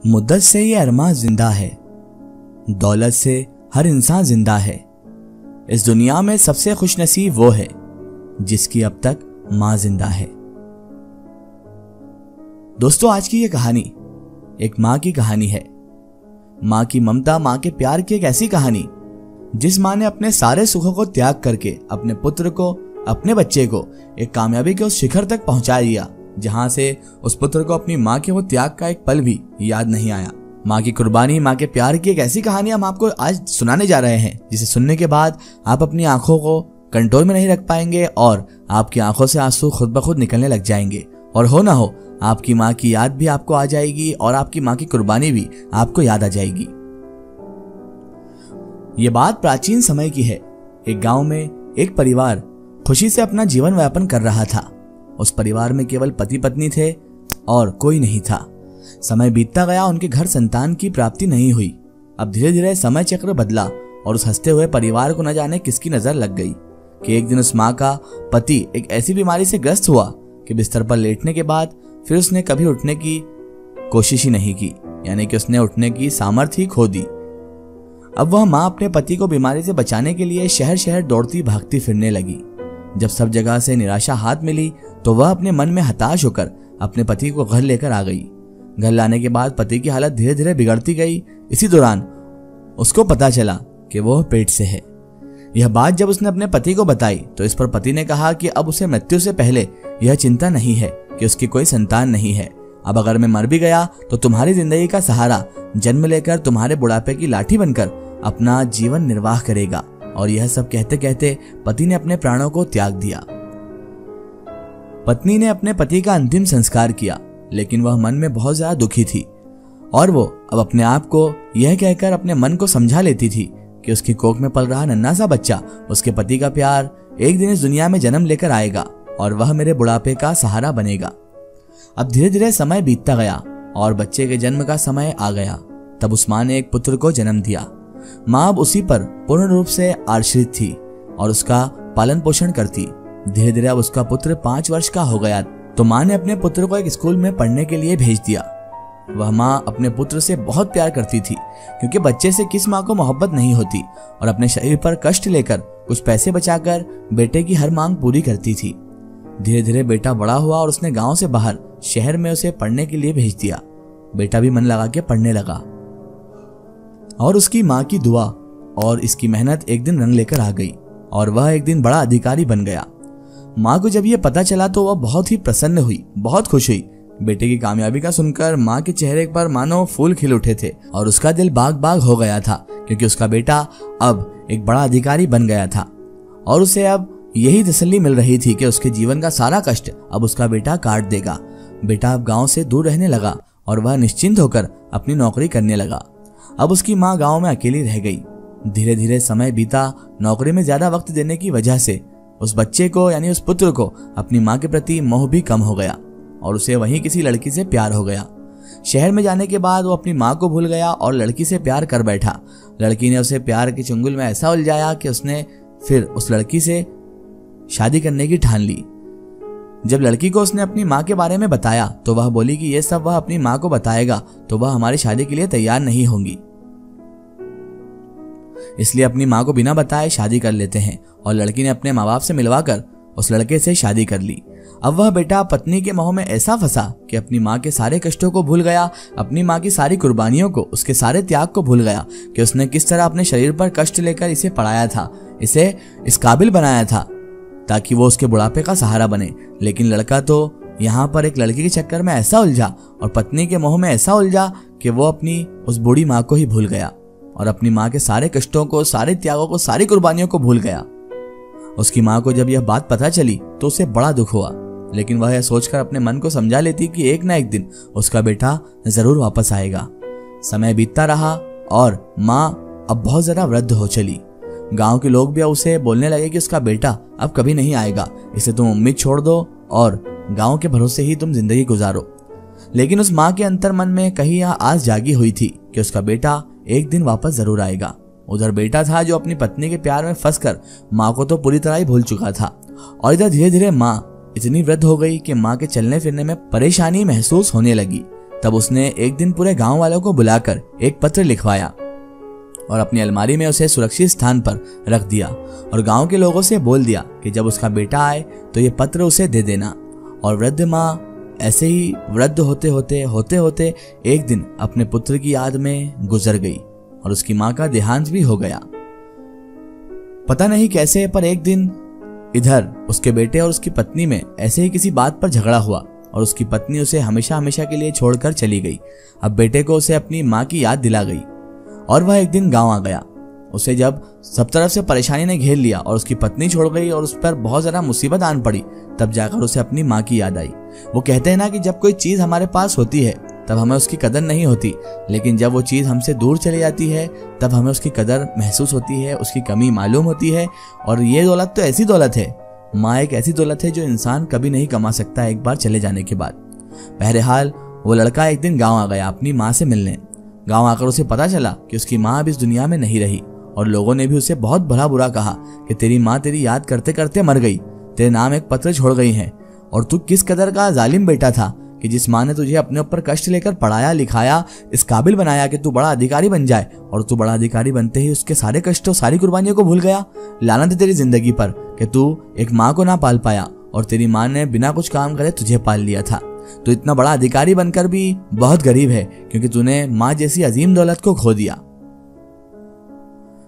मुद्दत से ये अरमान जिंदा है, दौलत से हर इंसान जिंदा है। इस दुनिया में सबसे खुशनसीब वो है जिसकी अब तक मां जिंदा है। दोस्तों, आज की ये कहानी एक मां की कहानी है। मां की ममता, मां के प्यार की एक ऐसी कहानी जिस मां ने अपने सारे सुखों को त्याग करके अपने पुत्र को, अपने बच्चे को एक कामयाबी के उस शिखर तक पहुंचा दिया जहां से उस पुत्र को अपनी मां के वो त्याग का एक पल भी याद नहीं आया। मां की कुर्बानी, मां के प्यार की एक ऐसी कहानी हम आपको आज सुनाने जा रहे हैं जिसे सुनने के बाद आप अपनी आंखों को कंट्रोल में नहीं रख पाएंगे और आपकी आंखों से आंसू खुद ब खुद निकलने लग जाएंगे और हो ना हो आपकी मां की याद भी आपको आ जाएगी और आपकी मां की कुर्बानी भी आपको याद आ जाएगी। ये बात प्राचीन समय की है। एक गांव में एक परिवार खुशी से अपना जीवन यापन कर रहा था। उस परिवार में केवल पति पत्नी थे और कोई नहीं था। समय बीतता गया, उनके घर संतान की प्राप्ति नहीं हुई। अब धीरे धीरे समय चक्र बदला और उस हंसते हुए परिवार को न जाने किसकी नजर लग गई कि एक दिन उस माँ का पति एक ऐसी बीमारी से ग्रस्त हुआ कि बिस्तर पर लेटने के बाद फिर उसने कभी उठने की कोशिश ही नहीं की, यानी कि उसने उठने की सामर्थ्य ही खो दी। अब वह माँ अपने पति को बीमारी से बचाने के लिए शहर शहर दौड़ती भागती फिरने लगी। जब सब जगह से निराशा हाथ मिली तो वह अपने मन में हताश होकर अपने पति को घर लेकर आ गई। घर लाने के बाद पति की हालत धीरे धीरे बिगड़ती गई। इसी दौरान उसको पता चला कि वह पेट से है। यह बात जब उसने अपने पति को बताई तो इस पर पति ने कहा कि अब उसे मृत्यु से पहले यह चिंता नहीं है कि उसकी कोई संतान नहीं है। अब अगर मैं मर भी गया तो तुम्हारी जिंदगी का सहारा जन्म लेकर तुम्हारे बुढ़ापे की लाठी बनकर अपना जीवन निर्वाह करेगा। और यह सब कहते कहते पति ने अपने प्राणों को त्याग दिया। पत्नी ने अपने पति का अंतिम संस्कार किया, लेकिन वह मन में बहुत ज्यादा दुखी थी और वो अब अपने आप को यह कहकर अपने मन को समझा लेती थी कि उसकी कोख में पल रहा नन्हा सा बच्चा, उसके पति का प्यार एक दिन इस दुनिया में जन्म लेकर आएगा और वह मेरे बुढ़ापे का सहारा बनेगा। अब धीरे धीरे समय बीतता गया और बच्चे के जन्म का समय आ गया। तब उस माँ ने एक पुत्र को जन्म दिया। माँ अब उसी पर पूर्ण रूप से आश्रित थी और उसका पालन पोषण करती। धीरे धीरे अब उसका पुत्र 5 वर्ष का हो गया तो माँ ने अपने पुत्र को एक स्कूल में पढ़ने के लिए भेज दिया। वह माँ अपने पुत्र से बहुत प्यार करती थी, क्योंकि बच्चे से किस माँ को मोहब्बत नहीं होती, और अपने शरीर पर कष्ट लेकर कुछ पैसे बचाकर बेटे की हर मांग पूरी करती थी। धीरे धीरे बेटा बड़ा हुआ और उसने गांव से बाहर शहर में उसे पढ़ने के लिए भेज दिया। बेटा भी मन लगा के पढ़ने लगा और उसकी माँ की दुआ और इसकी मेहनत एक दिन रंग लेकर आ गई और वह एक दिन बड़ा अधिकारी बन गया। माँ को जब यह पता चला तो वह बहुत ही प्रसन्न हुई, बहुत खुश हुई। बेटे की कामयाबी का सुनकर माँ के चेहरे पर मानो फूल खिल उठे थे और उसका दिल बाग बाग हो गया था, क्योंकि उसका बेटा अब एक बड़ा अधिकारी बन गया था और उसे अब यही तसल्ली मिल रही थी कि उसके जीवन का सारा कष्ट अब उसका बेटा काट देगा। बेटा अब गाँव से दूर रहने लगा और वह निश्चिंत होकर अपनी नौकरी करने लगा। अब उसकी माँ गाँव में अकेली रह गई। धीरे धीरे समय बीता। नौकरी में ज्यादा वक्त देने की वजह से उस बच्चे को, यानी उस पुत्र को, अपनी माँ के प्रति मोह भी कम हो गया और उसे वहीं किसी लड़की से प्यार हो गया। शहर में जाने के बाद वो अपनी माँ को भूल गया और लड़की से प्यार कर बैठा। लड़की ने उसे प्यार के चुंगल में ऐसा उलझाया कि उसने फिर उस लड़की से शादी करने की ठान ली। जब लड़की को उसने अपनी माँ के बारे में बताया तो वह बोली कि यह सब वह अपनी माँ को बताएगा तो वह हमारी शादी के लिए तैयार नहीं होंगी, इसलिए अपनी माँ को बिना बताए शादी कर लेते हैं। और लड़की ने अपने माँ बाप से मिलवाकर उस लड़के से शादी कर ली। अब वह बेटा पत्नी के मोह में ऐसा फंसा कि अपनी माँ के सारे कष्टों को भूल गया, अपनी माँ की सारी कुर्बानियों को, उसके सारे त्याग को भूल गया कि उसने किस तरह अपने शरीर पर कष्ट लेकर इसे पढ़ाया था, इसे इस काबिल बनाया था ताकि वो उसके बुढ़ापे का सहारा बने। लेकिन लड़का तो यहाँ पर एक लड़की के चक्कर में ऐसा उलझा और पत्नी के मोह में ऐसा उलझा कि वो अपनी उस बूढ़ी माँ को ही भूल गया और अपनी माँ के सारे कष्टों को, सारे त्यागों को, सारी कुर्बानियों को भूल गया। उसकी माँ को जब यह बात पता चली तो उसे बड़ा दुख हुआ, लेकिन वह यह सोचकर अपने मन को समझा लेती कि एक ना एक दिन उसका बेटा जरूर वापस आएगा। समय बीतता रहा और माँ अब बहुत ज्यादा वृद्ध हो चली। गांव के लोग भी उसे बोलने लगे कि उसका बेटा अब कभी नहीं आएगा, इसे तुम उम्मीद छोड़ दो और गांव के भरोसे ही तुम जिंदगी गुजारो। लेकिन उस माँ के अंतर मन में कहीं यह आस जागी हुई थी कि उसका बेटा एक दिन वापस जरूर आएगा। उधर बेटा था जो अपनी पत्नी के प्यार में फंसकर माँ को तो पूरी तरह ही भूल चुका था, और इधर धीरे धीरे माँ इतनी वृद्ध हो गई कि माँ के चलने फिरने में परेशानी महसूस होने लगी। तब उसने एक दिन पूरे गांव वालों को बुलाकर एक पत्र लिखवाया और अपनी अलमारी में उसे सुरक्षित स्थान पर रख दिया और गांव के लोगों से बोल दिया कि जब उसका बेटा आए तो ये पत्र उसे दे देना। और वृद्ध माँ ऐसे ही वृद्ध होते होते एक दिन अपने पुत्र की याद में गुजर गई और उसकी माँ का देहांत भी हो गया। पता नहीं कैसे, पर एक दिन इधर उसके बेटे और उसकी पत्नी में ऐसे ही किसी बात पर झगड़ा हुआ और उसकी पत्नी उसे हमेशा हमेशा के लिए छोड़कर चली गई। अब बेटे को उसे अपनी माँ की याद दिला गई और वह एक दिन गांव आ गया। उसे जब सब तरफ से परेशानी ने घेर लिया और उसकी पत्नी छोड़ गई और उस पर बहुत ज़्यादा मुसीबत आन पड़ी, तब जाकर उसे अपनी माँ की याद आई। वो कहते हैं ना कि जब कोई चीज़ हमारे पास होती है तब हमें उसकी कदर नहीं होती, लेकिन जब वो चीज़ हमसे दूर चली जाती है तब हमें उसकी कदर महसूस होती है, उसकी कमी मालूम होती है। और ये दौलत तो ऐसी दौलत है, माँ एक ऐसी दौलत है जो इंसान कभी नहीं कमा सकता एक बार चले जाने के बाद। बहरहाल वो लड़का एक दिन गाँव आ गया अपनी माँ से मिलने। गाँव आकर उसे पता चला कि उसकी माँ अब इस दुनिया में नहीं रही और लोगों ने भी उसे बहुत भला बुरा कहा कि तेरी माँ तेरी याद करते करते मर गई, तेरे नाम एक पत्र छोड़ गई है और तू किस कदर का जालिम बेटा था कि जिस माँ ने तुझे अपने ऊपर कष्ट लेकर पढ़ाया लिखाया, इस काबिल बनाया कि तू बड़ा अधिकारी बन जाए, और तू बड़ा अधिकारी बनते ही उसके सारे कष्टों सारी कुर्बानियों को भूल गया। लानत है तेरी जिंदगी पर कि तू एक माँ को ना पाल पाया और तेरी माँ ने बिना कुछ काम करे तुझे पाल लिया था। तो इतना बड़ा अधिकारी बनकर भी बहुत गरीब है क्योंकि तूने माँ जैसी अजीम दौलत को खो दिया।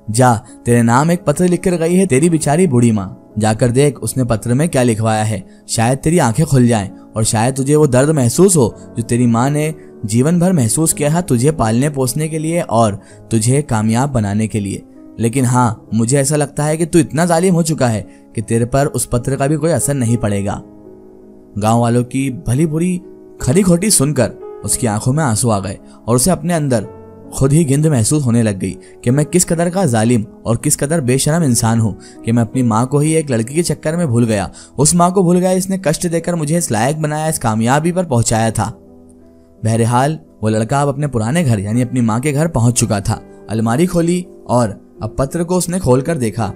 जा, तेरे नाम एक पत्र लिखकर गई है तेरी बेचारी बूढ़ी माँ, जाकर देख उसने पत्र में क्या लिखवाया है। शायद तेरी आंखें खुल जाएं और शायद तुझे वो दर्द महसूस हो जो तेरी माँ ने जीवन भर महसूस किया था तुझे पालने पोसने के लिए और तुझे कामयाब बनाने के लिए। लेकिन हाँ, मुझे ऐसा लगता है कि तू इतना जालिम हो चुका है कि तेरे पर उस पत्र का भी कोई असर नहीं पड़ेगा। गांव वालों की भली बुरी खरी खोटी सुनकर उसकी आंखों में आंसू आ गए और उसे अपने अंदर खुद ही गिंद महसूस होने लग गई कि मैं किस कदर का जालिम और किस कदर बेशरम इंसान हूँ कि मैं अपनी माँ को ही एक लड़की के चक्कर में भूल गया। उस माँ को भूल गया इसने कष्ट देकर मुझे इस लायक बनाया, इस कामयाबी पर पहुंचाया था। बहरहाल वो लड़का अब अपने पुराने घर यानी अपनी माँ के घर पहुंच चुका था। अलमारी खोली और अब पत्र को उसने खोलकर देखा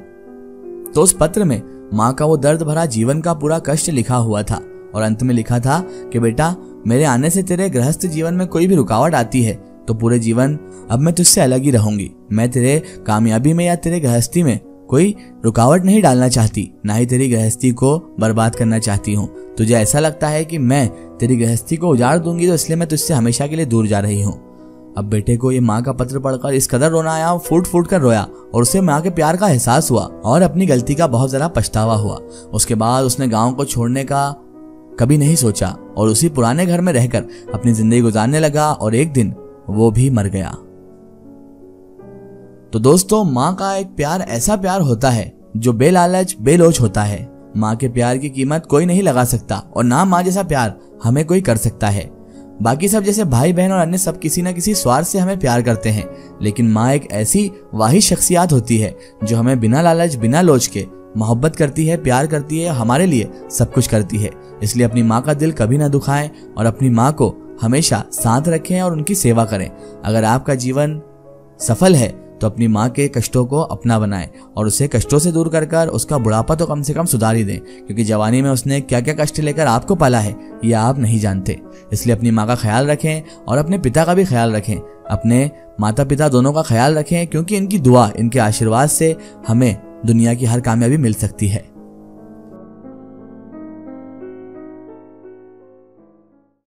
तो उस पत्र में माँ का वो दर्द भरा जीवन का पूरा कष्ट लिखा हुआ था और अंत में लिखा था कि बेटा, मेरे आने से तेरे गृहस्थ जीवन में कोई भी रुकावट आती है तो पूरे जीवन अब मैं तुझसे अलग ही रहूंगी। मैं तेरे कामयाबी में या तेरे गृहस्थी में कोई रुकावट नहीं डालना चाहती, ना ही तेरी गृहस्थी को बर्बाद करना चाहती हूँ। तुझे ऐसा लगता है कि मैं तेरी गृहस्थी को उजाड़ दूंगी तो इसलिए मैं तुझसे हमेशा के लिए दूर जा रही हूँ। अब बेटे को ये माँ का पत्र पढ़कर इस कदर रोना आया, फूट फूट कर रोया और उसे माँ के प्यार का एहसास हुआ और अपनी गलती का बहुत ज्यादा पछतावा हुआ। उसके बाद उसने गाँव को छोड़ने का कभी नहीं सोचा और उसी पुराने घर में रहकर अपनी जिंदगी गुजारने लगा और एक दिन वो भी मर गया। तो दोस्तों, माँ का एक प्यार ऐसा प्यार होता है जो बेलालच बेलोच होता है। माँ के प्यार की कीमत कोई नहीं लगा सकता और ना माँ जैसा प्यार हमें कोई कर सकता है। बाकी सब जैसे भाई बहन और अन्य सब किसी न किसी स्वार्थ से हमें प्यार करते हैं, लेकिन माँ एक ऐसी वाहिद शख्सियत होती है जो हमें बिना लालच बिना लोच के मोहब्बत करती है, प्यार करती है, हमारे लिए सब कुछ करती है। इसलिए अपनी माँ का दिल कभी ना दुखाएं और अपनी माँ को हमेशा साथ रखें और उनकी सेवा करें। अगर आपका जीवन सफल है तो अपनी माँ के कष्टों को अपना बनाएं और उसे कष्टों से दूर कर कर उसका बुढ़ापा तो कम से कम सुधार ही दें, क्योंकि जवानी में उसने क्या क्या कष्ट लेकर आपको पाला है ये आप नहीं जानते। इसलिए अपनी माँ का ख्याल रखें और अपने पिता का भी ख्याल रखें, अपने माता पिता दोनों का ख्याल रखें, क्योंकि इनकी दुआ इनके आशीर्वाद से हमें दुनिया की हर कामयाबी मिल सकती है।